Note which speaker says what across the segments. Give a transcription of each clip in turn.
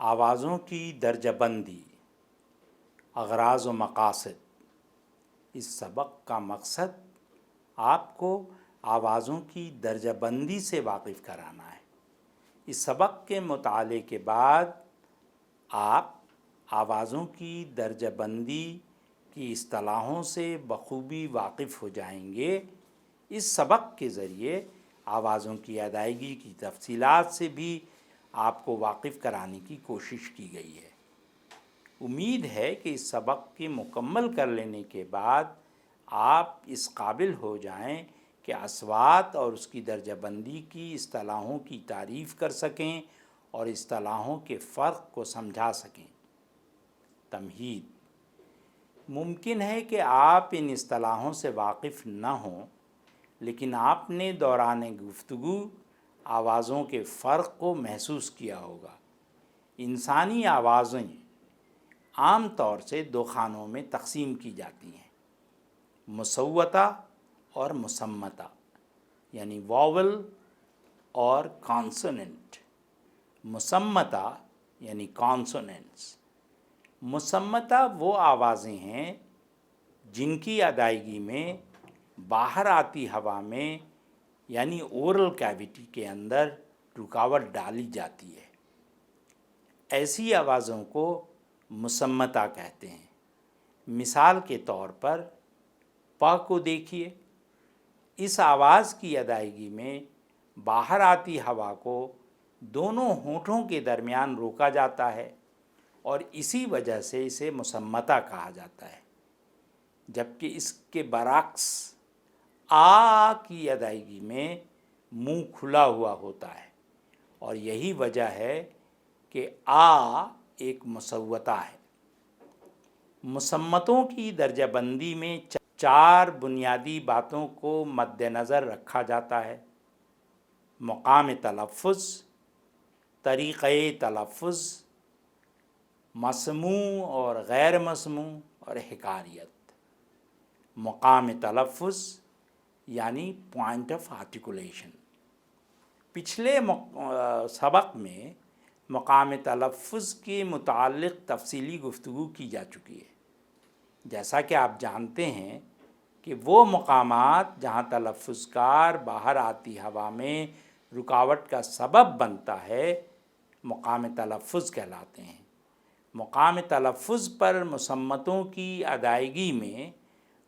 Speaker 1: آوازوں کی درجہ بندی، اغراض و مقاصد۔ اس سبق کا مقصد آپ کو آوازوں کی درجہ بندی سے واقف کرانا ہے۔ اس سبق کے مطالعے کے بعد آپ آوازوں کی درجہ بندی کی اصطلاحوں سے بخوبی واقف ہو جائیں گے۔ اس سبق کے ذریعے آوازوں کی ادائیگی کی تفصیلات سے بھی آپ کو واقف کرانے کی کوشش کی گئی ہے۔ امید ہے کہ اس سبق کے مکمل کر لینے کے بعد آپ اس قابل ہو جائیں کہ اصوات اور اس کی درجہ بندی کی اصطلاحوں کی تعریف کر سکیں اور اصطلاحوں کے فرق کو سمجھا سکیں۔ تمہید: ممکن ہے کہ آپ ان اصطلاحوں سے واقف نہ ہوں، لیکن آپ نے دوران گفتگو آوازوں کے فرق کو محسوس کیا ہوگا۔ انسانی آوازیں عام طور سے دو خانوں میں تقسیم کی جاتی ہیں: مصوتہ اور مصمتہ، یعنی واول اور کانسوننٹ۔ مصمتہ یعنی کانسوننٹس۔ مصمتہ وہ آوازیں ہیں جن کی ادائیگی میں باہر آتی ہوا میں یعنی اورل کیویٹی کے اندر رکاوٹ ڈالی جاتی ہے۔ ایسی آوازوں کو مصمتہ کہتے ہیں۔ مثال کے طور پر پ کو دیکھیے۔ اس آواز کی ادائیگی میں باہر آتی ہوا کو دونوں ہونٹوں کے درمیان روکا جاتا ہے اور اسی وجہ سے اسے مصمتہ کہا جاتا ہے، جبکہ اس کے برعکس آ کی ادائیگی میں منہ کھلا ہوا ہوتا ہے، اور یہی وجہ ہے کہ آ ایک مصوتہ ہے۔ مصمتوں کی درجہ بندی میں چار بنیادی باتوں کو مد نظر رکھا جاتا ہے: مقام تلفظ، طریقۂ تلفظ، مسموع اور غیر مسموع، اور حکاریت۔ مقام تلفظ یعنی پوائنٹ آف آرٹیکولیشن۔ پچھلے سبق میں مقام تلفظ کے متعلق تفصیلی گفتگو کی جا چکی ہے۔ جیسا کہ آپ جانتے ہیں کہ وہ مقامات جہاں تلفظ کار باہر آتی ہوا میں رکاوٹ کا سبب بنتا ہے مقام تلفظ کہلاتے ہیں۔ مقام تلفظ پر مصمتوں کی ادائیگی میں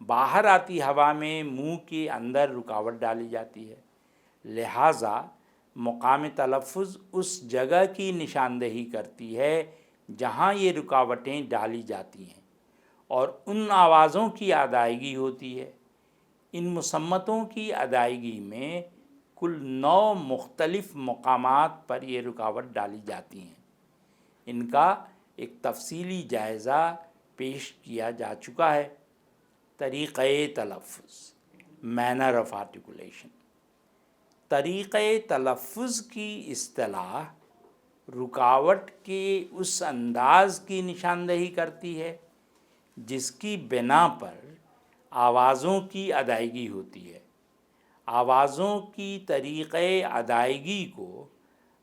Speaker 1: باہر آتی ہوا میں منہ کے اندر رکاوٹ ڈالی جاتی ہے، لہٰذا مقام تلفظ اس جگہ کی نشاندہی کرتی ہے جہاں یہ رکاوٹیں ڈالی جاتی ہیں اور ان آوازوں کی ادائیگی ہوتی ہے۔ ان مصمتوں کی ادائیگی میں کل 9 مختلف مقامات پر یہ رکاوٹ ڈالی جاتی ہیں۔ ان کا ایک تفصیلی جائزہ پیش کیا جا چکا ہے۔ طریقۂ تلفظ، مینر آف آرٹیکولیشن۔ طریقۂ تلفظ کی اصطلاح رکاوٹ کے اس انداز کی نشاندہی کرتی ہے جس کی بنا پر آوازوں کی ادائیگی ہوتی ہے۔ آوازوں کی طریقۂ ادائیگی کو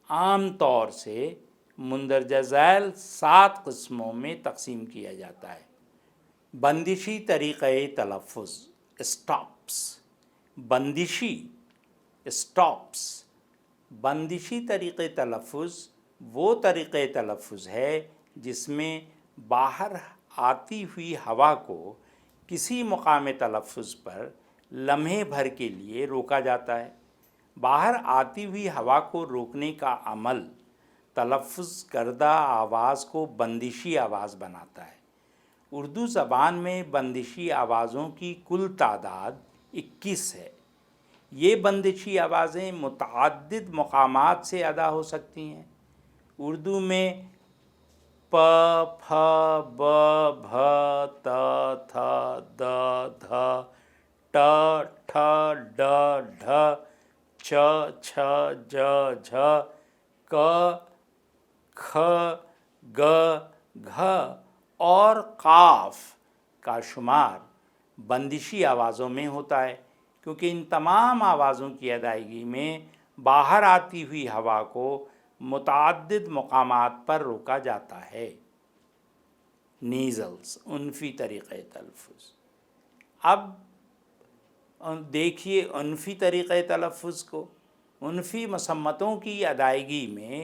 Speaker 1: عام طور سے مندرجہ ذیل 7 قسموں میں تقسیم کیا جاتا ہے: بندشی طریقۂ تلفظ، اسٹاپس۔ بندشی اسٹاپس۔ بندشی طریقۂ تلفظ وہ طریقۂ تلفظ ہے جس میں باہر آتی ہوئی ہوا کو کسی مقام تلفظ پر لمحے بھر کے لیے روکا جاتا ہے۔ باہر آتی ہوئی ہوا کو روکنے کا عمل تلفظ کردہ آواز کو بندشی آواز بناتا ہے۔ اردو زبان میں بندشی آوازوں کی کل تعداد 21 ہے۔ یہ بندشی آوازیں متعدد مقامات سے ادا ہو سکتی ہیں۔ اردو میں پ، پھ، ب، بھ، ت، تھ، د، دھ، ٹ، ٹھ، ڈ، ڈھ، چ، چھ، ج، جھ، ک، کھ، گ، گھ اور قاف کا شمار بندشی آوازوں میں ہوتا ہے، کیونکہ ان تمام آوازوں کی ادائیگی میں باہر آتی ہوئی ہوا کو متعدد مقامات پر روکا جاتا ہے۔ نیزلز، عنفی طریقۂ تلفظ۔ اب دیکھیے عنفی طریقۂ تلفظ کو۔ عنفی مسمتوں کی ادائیگی میں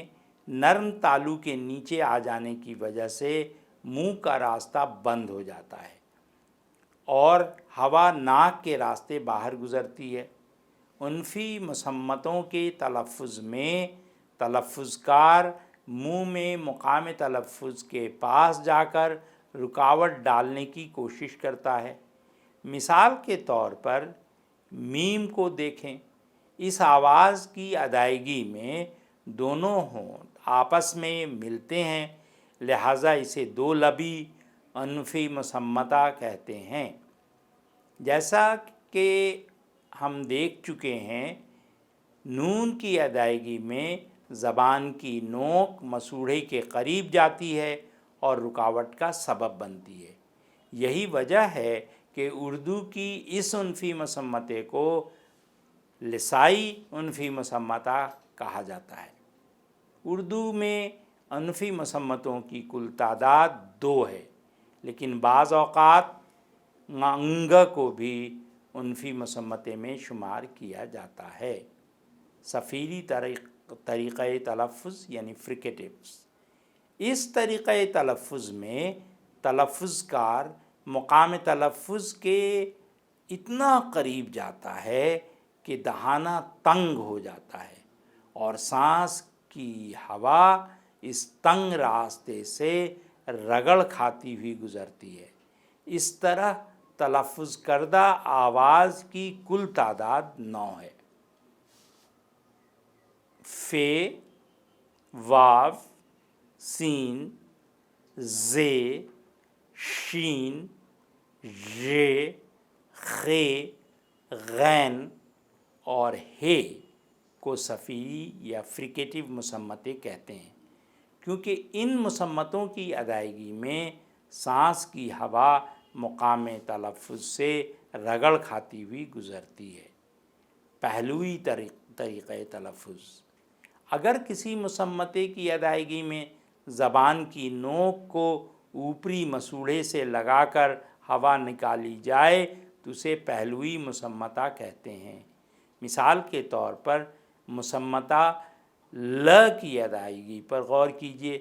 Speaker 1: نرم تالو کے نیچے آ جانے کی وجہ سے منہ کا راستہ بند ہو جاتا ہے اور ہوا ناک کے راستے باہر گزرتی ہے۔ عنفی مسمتوں کے تلفظ میں تلفظ کار منہ میں مقام تلفظ کے پاس جا کر رکاوٹ ڈالنے کی کوشش کرتا ہے۔ مثال کے طور پر میم کو دیکھیں۔ اس آواز کی ادائیگی میں دونوں ہونٹ آپس میں ملتے ہیں، لہٰذا اسے دو لبی عنفی مسمتہ کہتے ہیں۔ جیسا کہ ہم دیکھ چکے ہیں، نون کی ادائیگی میں زبان کی نوک مسوڑھے کے قریب جاتی ہے اور رکاوٹ کا سبب بنتی ہے۔ یہی وجہ ہے کہ اردو کی اس عنفی مسمتے کو لسائی عنفی مسمتہ کہا جاتا ہے۔ اردو میں عنفی مسمتوں کی کل تعداد 2 ہے، لیکن بعض اوقات ںگ کو بھی عنفی مسمتے میں شمار کیا جاتا ہے۔ صفیری طریقۂ تلفظ یعنی فریکیٹیوز۔ اس طریقۂ تلفظ میں تلفظ کار مقام تلفظ کے اتنا قریب جاتا ہے کہ دہانہ تنگ ہو جاتا ہے اور سانس کی ہوا اس تنگ راستے سے رگڑ کھاتی ہوئی گزرتی ہے۔ اس طرح تلفظ کردہ آواز کی کل تعداد 9 ہے۔ فے، واو، سین، زے، شین، ژے، خے، غین اور ہے کو صفیری یا فریکیٹیو مسمتے کہتے ہیں، کیونکہ ان مسمتوں کی ادائیگی میں سانس کی ہوا مقام تلفظ سے رگڑ کھاتی ہوئی گزرتی ہے۔ پہلوی طریقۂ تلفظ۔ اگر کسی مسمتے کی ادائیگی میں زبان کی نوک کو اوپری مسوڑھے سے لگا کر ہوا نکالی جائے تو اسے پہلوی مسمتہ کہتے ہیں۔ مثال کے طور پر مسمتہ ل کی ادائیگی پر غور کیجیے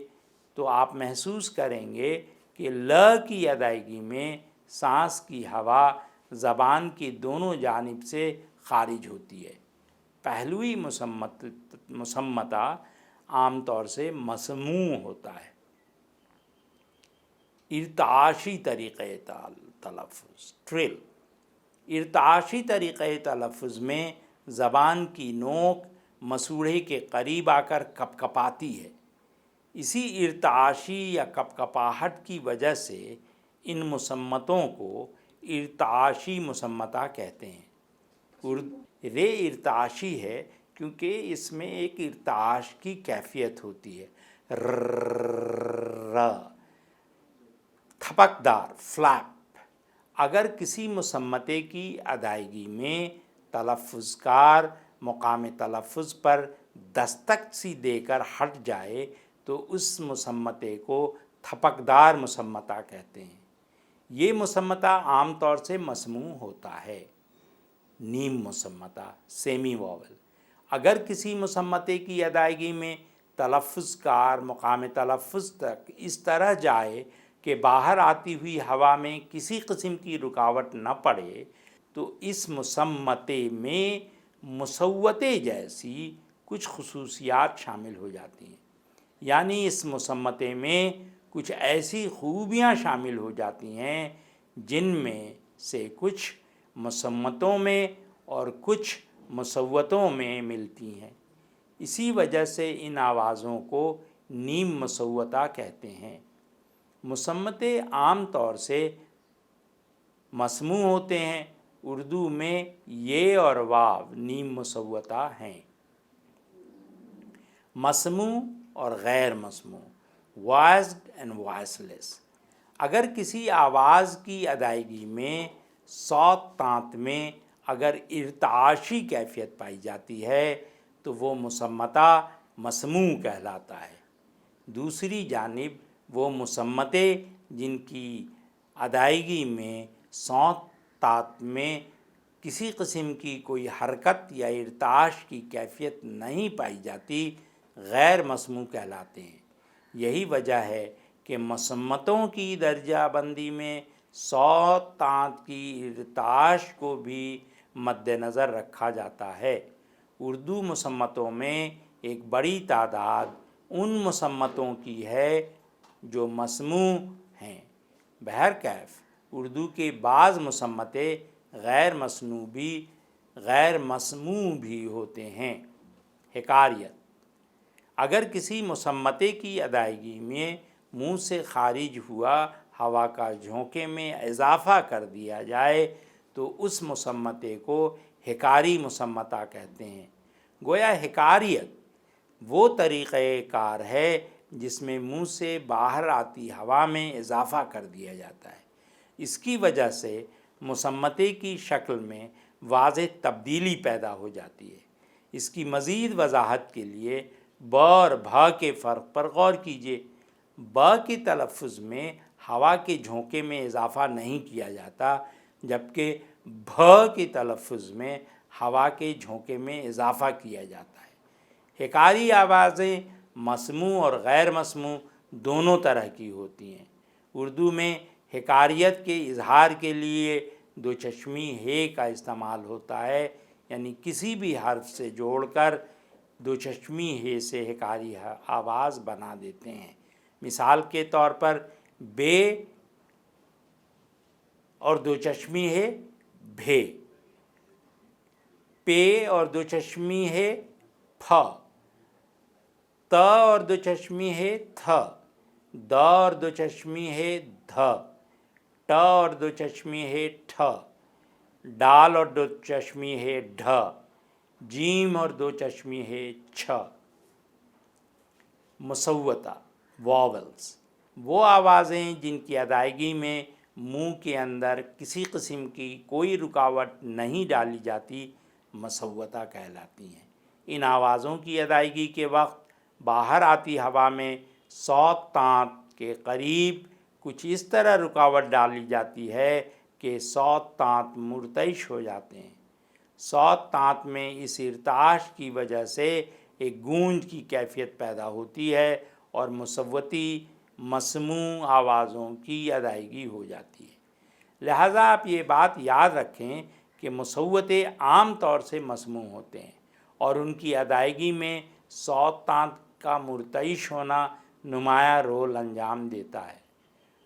Speaker 1: تو آپ محسوس کریں گے کہ ل کی ادائیگی میں سانس کی ہوا زبان کی دونوں جانب سے خارج ہوتی ہے۔ پہلوی مسمتہ عام طور سے مسموع ہوتا ہے۔ ارتعاشی طریقۂ تلفظ، ٹرل۔ ارتعاشی طریقۂ تلفظ میں زبان کی نوک مسوڑھے کے قریب آ کر کپکپاتی ہے۔ اسی ارتعاشی یا کپکپاہٹ کی وجہ سے ان مسمتوں کو ارتعاشی مسمتہ کہتے ہیں۔ رے ارتعاشی ہے کیونکہ اس میں ایک ارتعاش کی کیفیت ہوتی ہے۔ ر، تھپکدار، فلیپ۔ اگر کسی مسمتے کی ادائیگی میں تلفظ کار مقام تلفظ پر دستک سی دے کر ہٹ جائے تو اس مسمتے کو تھپکدار مسمتہ کہتے ہیں۔ یہ مسمتہ عام طور سے مسموع ہوتا ہے۔ نیم مسمتہ، سیمی واول۔ اگر کسی مسمتے کی ادائیگی میں تلفظ کار مقام تلفظ تک اس طرح جائے کہ باہر آتی ہوئی ہوا میں کسی قسم کی رکاوٹ نہ پڑے تو اس مسمتے میں مصوتے جیسی کچھ خصوصیات شامل ہو جاتی ہیں، یعنی اس مسمتے میں کچھ ایسی خوبیاں شامل ہو جاتی ہیں جن میں سے کچھ مسمتوں میں اور کچھ مصوتوں میں ملتی ہیں۔ اسی وجہ سے ان آوازوں کو نیم مصوتہ کہتے ہیں۔ مسمتے عام طور سے مسموع ہوتے ہیں۔ اردو میں یہ اور واو نیم مصوتہ ہیں۔ مسموع اور غیر مسموع، وائسڈ اینڈ وائس لیس۔ اگر کسی آواز کی ادائیگی میں صوت تانت میں اگر ارتعاشی کیفیت پائی جاتی ہے تو وہ مسمتہ مسموع کہلاتا ہے۔ دوسری جانب وہ مسمتیں جن کی ادائیگی میں صوت طاعت میں کسی قسم کی کوئی حرکت یا ارتعاش کی کیفیت نہیں پائی جاتی، غیر مسموع کہلاتے ہیں۔ یہی وجہ ہے کہ مسمتوں کی درجہ بندی میں صوت طاعت کی ارتعاش کو بھی مد نظر رکھا جاتا ہے۔ اردو مسمتوں میں ایک بڑی تعداد ان مسمتوں کی ہے جو مسموع ہیں۔ بہرکیف اردو کے بعض مسمتیں غیر مسموع بھی ہوتے ہیں۔ حکاریت: اگر کسی مسمتے کی ادائیگی میں منہ سے خارج ہوا ہوا کا جھونکے میں اضافہ کر دیا جائے تو اس مسمتے کو حکاری مسمتہ کہتے ہیں۔ گویا حکاریت وہ طریقہ کار ہے جس میں منہ سے باہر آتی ہوا میں اضافہ کر دیا جاتا ہے۔ اس کی وجہ سے مسمتے کی شکل میں واضح تبدیلی پیدا ہو جاتی ہے۔ اس کی مزید وضاحت کے لیے ب اور بھ کے فرق پر غور کیجیے۔ ب کے تلفظ میں ہوا کے جھونکے میں اضافہ نہیں کیا جاتا، جبکہ بھ کے تلفظ میں ہوا کے جھونکے میں اضافہ کیا جاتا ہے۔ حکاری آوازیں مسموع اور غیر مسموع دونوں طرح کی ہوتی ہیں۔ اردو میں حکاریت کے اظہار کے لیے دو چشمی ہے کا استعمال ہوتا ہے، یعنی کسی بھی حرف سے جوڑ کر دو چشمی ہے سے حکاری آواز بنا دیتے ہیں۔ مثال کے طور پر بے اور دو چشمی ہے بھے، پے اور دو چشمی ہے پھ، ت اور دو چشمی ہے تھ، د اور دو چشمی ہے دھ، ٹ اور دو چشمی ہے ٹھ، ڈال اور دو چشمی ہے ڈھ، جیم اور دو چشمی ہے چھ۔ مصوتہ واولز وہ آوازیں جن کی ادائیگی میں منہ کے اندر کسی قسم کی کوئی رکاوٹ نہیں ڈالی جاتی مصوتہ کہلاتی ہیں۔ ان آوازوں کی ادائیگی کے وقت باہر آتی ہوا میں صوت طاعت کے قریب کچھ اس طرح رکاوٹ ڈالی جاتی ہے کہ صوت طاعت مرتعش ہو جاتے ہیں۔ صوت طاعت میں اس ارتعاش کی وجہ سے ایک گونج کی کیفیت پیدا ہوتی ہے اور مصوتی مسموع آوازوں کی ادائیگی ہو جاتی ہے۔ لہٰذا آپ یہ بات یاد رکھیں کہ مصوتے عام طور سے مسموع ہوتے ہیں اور ان کی ادائیگی میں صوت طاعت کا مرتعش ہونا نمایاں رول انجام دیتا ہے۔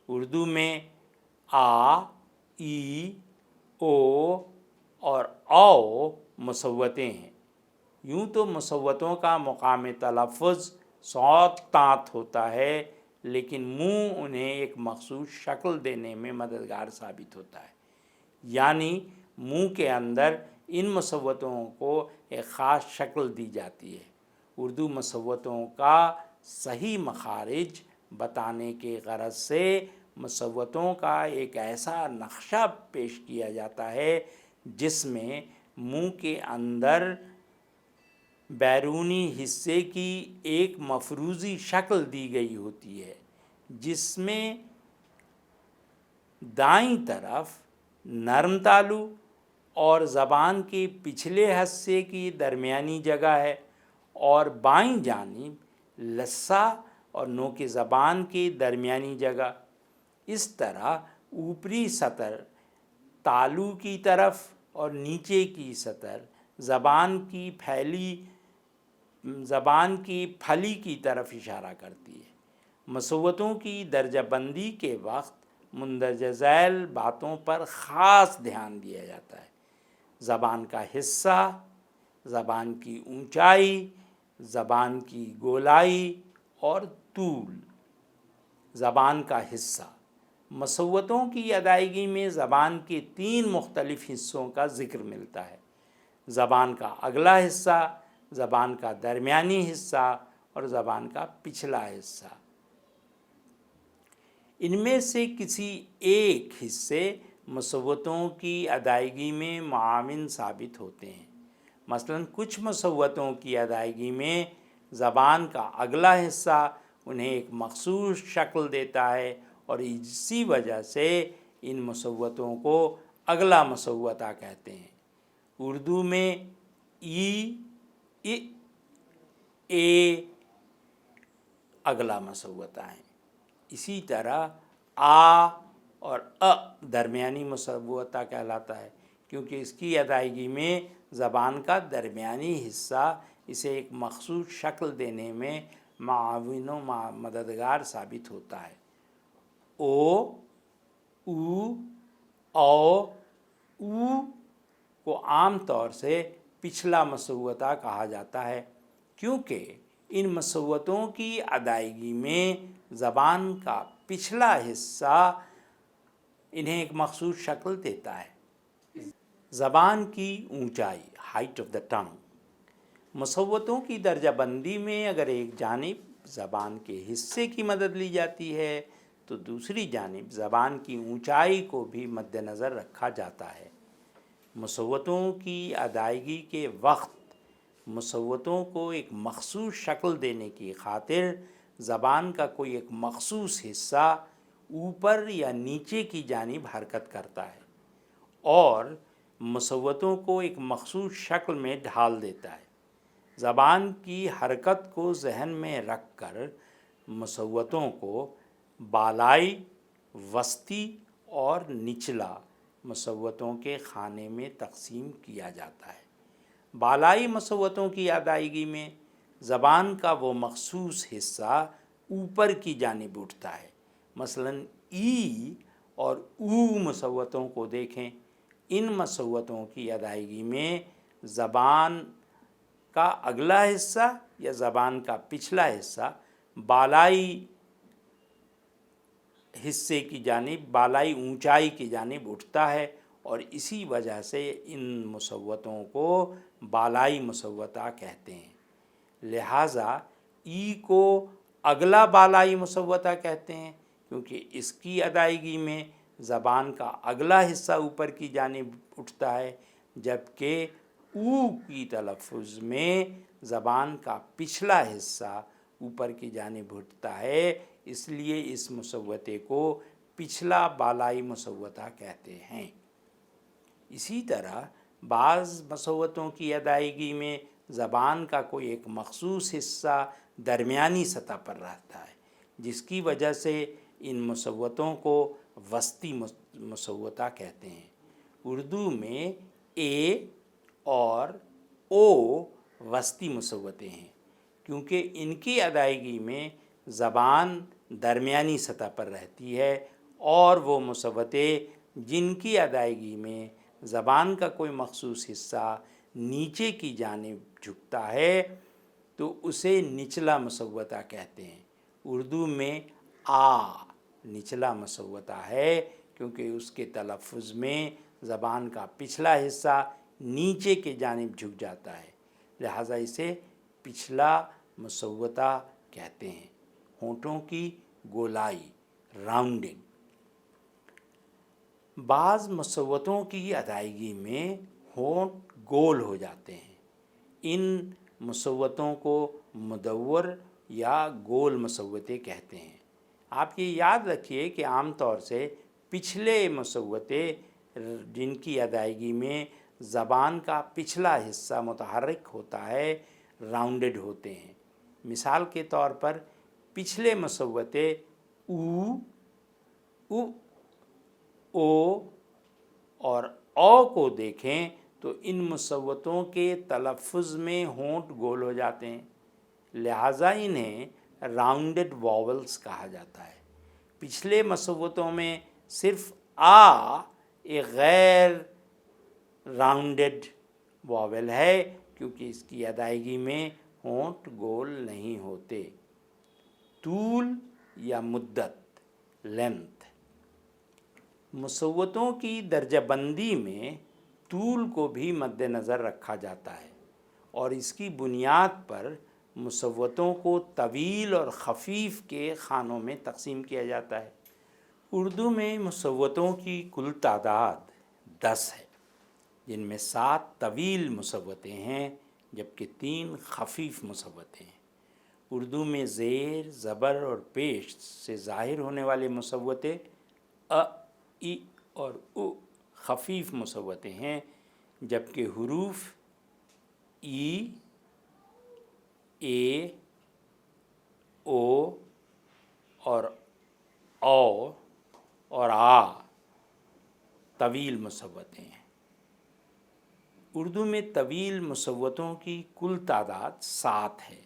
Speaker 1: اردو میں آ، ای، او اور او مصوتے ہیں۔ یوں تو مصوتوں کا مقام تلفظ صوت طاعت ہوتا ہے، لیکن منہ انہیں ایک مخصوص شکل دینے میں مددگار ثابت ہوتا ہے، یعنی منہ کے اندر ان مصوتوں کو ایک خاص شکل دی جاتی ہے۔ اردو مصوتوں کا صحیح مخارج بتانے کے غرض سے مصوتوں کا ایک ایسا نقشہ پیش کیا جاتا ہے جس میں منہ کے اندر بیرونی حصے کی ایک مفروضی شکل دی گئی ہوتی ہے، جس میں دائیں طرف نرم تالو اور زبان کے پچھلے حصے کی درمیانی جگہ ہے اور بائیں جانب لثہ اور نوک زبان کے درمیانی جگہ۔ اس طرح اوپری سطر تالو کی طرف اور نیچے کی سطر زبان کی پھلی کی طرف اشارہ کرتی ہے۔ مصوتوں کی درجہ بندی کے وقت مندرجہ ذیل باتوں پر خاص دھیان دیا جاتا ہے: زبان کا حصہ، زبان کی اونچائی، زبان کی گولائی اور طول۔ زبان کا حصہ: مصوتوں کی ادائیگی میں زبان کے 3 مختلف حصوں کا ذکر ملتا ہے: زبان کا اگلا حصہ، زبان کا درمیانی حصہ اور زبان کا پچھلا حصہ۔ ان میں سے کسی ایک حصے مصوتوں کی ادائیگی میں معاون ثابت ہوتے ہیں۔ مثلاً کچھ مصوتوں کی ادائیگی میں زبان کا اگلا حصہ انہیں ایک مخصوص شکل دیتا ہے، اور اسی وجہ سے ان مصوتوں کو اگلا مصوتہ کہتے ہیں۔ اردو میں ای، اے اگلا مصوتہ ہیں۔ اسی طرح آ اور درمیانی مصوتہ کہلاتا ہے، کیونکہ اس کی ادائیگی میں زبان کا درمیانی حصہ اسے ایک مخصوص شکل دینے میں معاون و مددگار ثابت ہوتا ہے۔ او، او، او کو عام طور سے پچھلا مصوتہ کہا جاتا ہے، کیونکہ ان مصوتوں کی ادائیگی میں زبان کا پچھلا حصہ انہیں ایک مخصوص شکل دیتا ہے۔ زبان کی اونچائی، ہائٹ آف دا ٹنگ۔ مصوتوں کی درجہ بندی میں اگر ایک جانب زبان کے حصے کی مدد لی جاتی ہے تو دوسری جانب زبان کی اونچائی کو بھی مد نظر رکھا جاتا ہے۔ مصوتوں کی ادائیگی کے وقت مصوتوں کو ایک مخصوص شکل دینے کی خاطر زبان کا کوئی ایک مخصوص حصہ اوپر یا نیچے کی جانب حرکت کرتا ہے اور مصوتوں کو ایک مخصوص شکل میں ڈھال دیتا ہے۔ زبان کی حرکت کو ذہن میں رکھ کر مصوتوں کو بالائی، وسطی اور نچلا مصوتوں کے خانے میں تقسیم کیا جاتا ہے۔ بالائی مصوتوں کی ادائیگی میں زبان کا وہ مخصوص حصہ اوپر کی جانب اٹھتا ہے۔ مثلاً ای اور او مصوتوں کو دیکھیں۔ ان مصوتوں کی ادائیگی میں زبان کا اگلا حصہ یا زبان کا پچھلا حصہ بالائی حصے کی جانب، بالائی اونچائی کی جانب اٹھتا ہے، اور اسی وجہ سے ان مصوتوں کو بالائی مصوتہ کہتے ہیں۔ لہٰذا ای کو اگلا بالائی مصوتہ کہتے ہیں، کیونکہ اس کی ادائیگی میں زبان کا اگلا حصہ اوپر کی جانب اٹھتا ہے، جبکہ او کی تلفظ میں زبان کا پچھلا حصہ اوپر کی جانب اٹھتا ہے، اس لیے اس مصوتے کو پچھلا بالائی مصوتہ کہتے ہیں۔ اسی طرح بعض مصوتوں کی ادائیگی میں زبان کا کوئی ایک مخصوص حصہ درمیانی سطح پر رہتا ہے، جس کی وجہ سے ان مصوتوں کو وسطی مصوتہ کہتے ہیں۔ اردو میں اے اور او وسطی مصوتے ہیں، کیونکہ ان کی ادائیگی میں زبان درمیانی سطح پر رہتی ہے، اور وہ مصوتے جن کی ادائیگی میں زبان کا کوئی مخصوص حصہ نیچے کی جانب جھکتا ہے تو اسے نچلا مصوتہ کہتے ہیں۔ اردو میں آ نچلا مصوتہ ہے، کیونکہ اس کے تلفظ میں زبان کا پچھلا حصہ نیچے کی جانب جھک جاتا ہے، لہٰذا اسے پچھلا مصوتہ کہتے ہیں۔ ہونٹوں کی گولائی، راؤنڈنگ۔ بعض مصوتوں کی ادائیگی میں ہونٹ گول ہو جاتے ہیں۔ ان مصوتوں کو مدور یا گول مصوتے کہتے ہیں۔ آپ یہ یاد رکھیے کہ عام طور سے پچھلے مصوتے جن کی ادائیگی میں زبان کا پچھلا حصہ متحرک ہوتا ہے، راؤنڈڈ ہوتے ہیں۔ مثال کے طور پر پچھلے مصوتے او، اور او کو دیکھیں تو ان مصوتوں کے تلفظ میں ہونٹ گول ہو جاتے ہیں، لہٰذا انہیں راؤنڈڈ واولز کہا جاتا ہے۔ پچھلے مصوتوں میں صرف آ ایک غیر راؤنڈڈ واول ہے، کیونکہ اس کی ادائیگی میں ہونٹ گول نہیں ہوتے۔ طول یا مدت، لینتھ۔ مصوتوں کی درجہ بندی میں طول کو بھی مد نظر رکھا جاتا ہے، اور اس کی بنیاد پر مصوتوں کو طویل اور خفیف کے خانوں میں تقسیم کیا جاتا ہے۔ اردو میں مصوتوں کی کل تعداد 10 ہے، جن میں 7 طویل مصوتے ہیں جبکہ 3 خفیف مصوتے ہیں۔ اردو میں زیر، زبر اور پیش سے ظاہر ہونے والے مصوتے ا، ای اور او خفیف مصوتے ہیں، جبکہ حروف ای، اے، او اور او اور آ طویل مصوتے ہیں۔ اردو میں طویل مصوتوں کی کل تعداد 7 ہے۔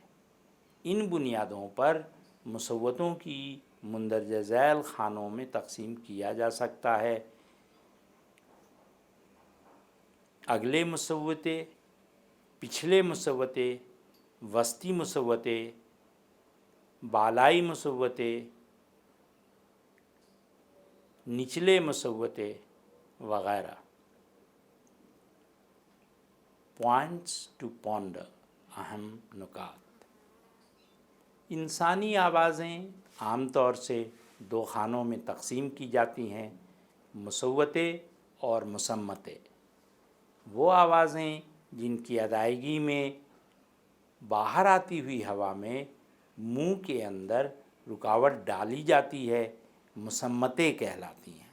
Speaker 1: ان بنیادوں پر مصوتوں کی مندرجہ ذیل خانوں میں تقسیم کیا جا سکتا ہے: اگلے مصوتے، پچھلے مصوتے، وسطی مصوتے، بالائی مصوتے، نچلے مصوتے وغیرہ۔ پوائنٹس ٹو پونڈر، اہم نکات۔ انسانی آوازیں عام طور سے 2 خانوں میں تقسیم کی جاتی ہیں: مصوتے اور مصمتے۔ وہ آوازیں جن کی ادائیگی میں باہر آتی ہوئی ہوا میں منہ کے اندر رکاوٹ ڈالی جاتی ہے مصمتے کہلاتی ہیں۔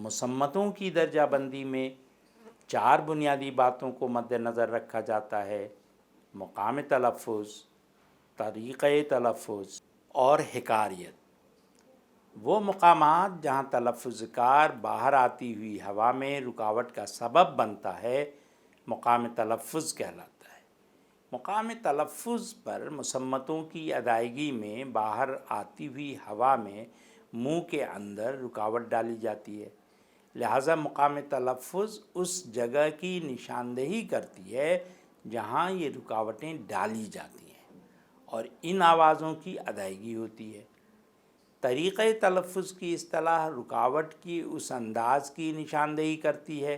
Speaker 1: مصمتوں کی درجہ بندی میں 4 بنیادی باتوں کو مد نظر رکھا جاتا ہے: مقام تلفظ، طریقۂ تلفظ اور حکاریت۔ وہ مقامات جہاں تلفظ کار باہر آتی ہوئی ہوا میں رکاوٹ کا سبب بنتا ہے مقام تلفظ کہلاتا ہے۔ مقام تلفظ پر مصمتوں کی ادائیگی میں باہر آتی ہوئی ہوا میں منہ کے اندر رکاوٹ ڈالی جاتی ہے، لہٰذا مقام تلفظ اس جگہ کی نشاندہی کرتی ہے جہاں یہ رکاوٹیں ڈالی جاتی ہیں اور ان آوازوں کی ادائیگی ہوتی ہے۔ طریقۂ تلفظ کی اصطلاح رکاوٹ کی اس انداز کی نشاندہی کرتی ہے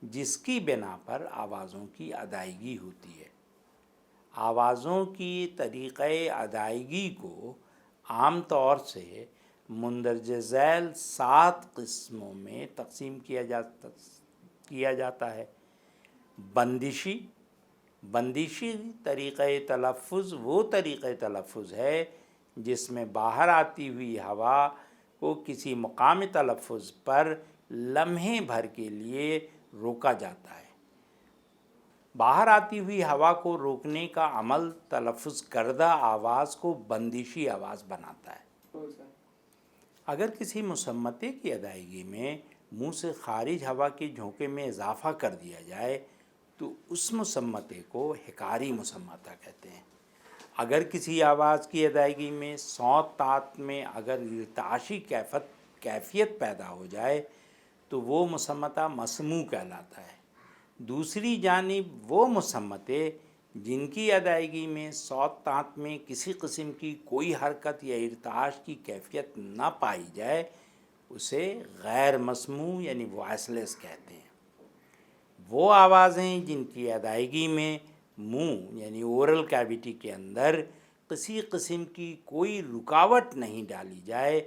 Speaker 1: جس کی بنا پر آوازوں کی ادائیگی ہوتی ہے۔ آوازوں کی طریقۂ ادائیگی کو عام طور سے مندرجہ ذیل 7 قسموں میں تقسیم کیا جاتا ہے: بندشی۔ بندشی طریقۂ تلفظ وہ طریقۂ تلفظ ہے جس میں باہر آتی ہوئی ہوا کو کسی مقام تلفظ پر لمحے بھر کے لیے روکا جاتا ہے۔ باہر آتی ہوئی ہوا کو روکنے کا عمل تلفظ کردہ آواز کو بندشی آواز بناتا ہے۔ اگر کسی مصمتے کی ادائیگی میں منہ سے خارج ہوا کے جھونکے میں اضافہ کر دیا جائے تو اس مصمتے کو حکاری مصمتہ کہتے ہیں۔ اگر کسی آواز کی ادائیگی میں صوت طاعت میں اگر ارتعاشی کیفیت پیدا ہو جائے تو وہ مصمتہ مسموع کہلاتا ہے۔ دوسری جانب وہ مصمتے جن کی ادائیگی میں صوت طاعت میں کسی قسم کی کوئی حرکت یا ارتعاش کی کیفیت نہ پائی جائے اسے غیر مسموع یعنی وائس لیس کہتے ہیں۔ وہ آوازیں جن کی ادائیگی میں منہ یعنی اورل کیویٹی کے اندر کسی قسم کی کوئی رکاوٹ نہیں ڈالی جائے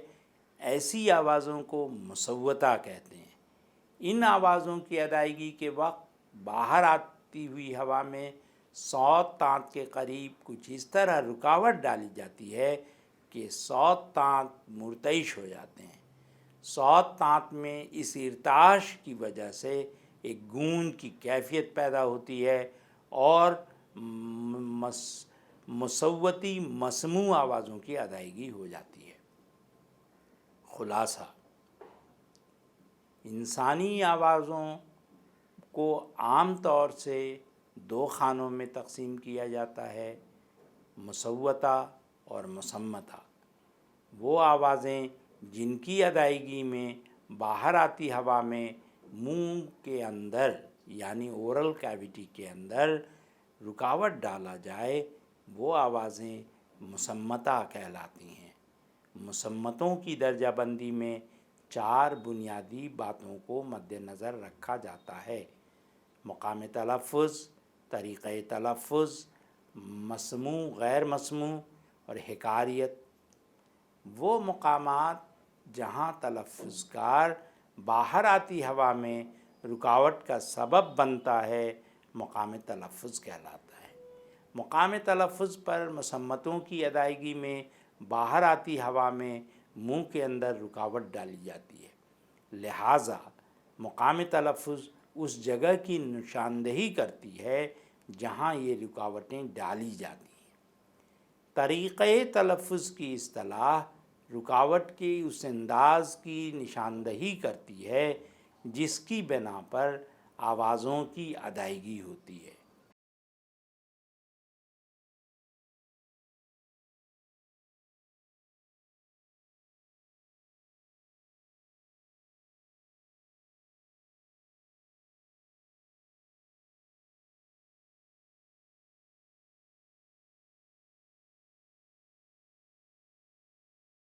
Speaker 1: ایسی آوازوں کو مصوتہ کہتے ہیں۔ ان آوازوں کی ادائیگی کے وقت باہر آتی ہوئی ہوا میں صوت طاعت کے قریب کچھ اس طرح رکاوٹ ڈالی جاتی ہے کہ صوت طاعت مرتعش ہو جاتے ہیں۔ صوت طاعت میں اس ارتعاش کی وجہ سے ایک گونج کی کیفیت پیدا ہوتی ہے اور مصوتی مسموع آوازوں کی ادائیگی ہو جاتی ہے۔ خلاصہ: انسانی آوازوں کو عام طور سے 2 خانوں میں تقسیم کیا جاتا ہے: مصوتہ اور مصمتہ۔ وہ آوازیں جن کی ادائیگی میں باہر آتی ہوا میں منہ کے اندر یعنی اورل کیویٹی کے اندر رکاوٹ ڈالا جائے وہ آوازیں مصمتہ کہلاتی ہیں۔ مصمتوں کی درجہ بندی میں 4 بنیادی باتوں کو مد نظر رکھا جاتا ہے: مقام تلفظ، طریقۂ تلفظ، مسموع غیر مسموع اور حکاریت۔ وہ مقامات جہاں تلفظ کار باہر آتی ہوا میں رکاوٹ کا سبب بنتا ہے مقام تلفظ کہلاتا ہے۔ مقام تلفظ پر مسمتوں کی ادائیگی میں باہر آتی ہوا میں منہ کے اندر رکاوٹ ڈالی جاتی ہے، لہٰذا مقام تلفظ اس جگہ کی نشاندہی کرتی ہے جہاں یہ رکاوٹیں ڈالی جاتی ہیں۔ طریقۂ تلفظ کی اصطلاح رکاوٹ کے اس انداز کی نشاندہی کرتی ہے جس کی بنا پر آوازوں کی ادائیگی ہوتی ہے۔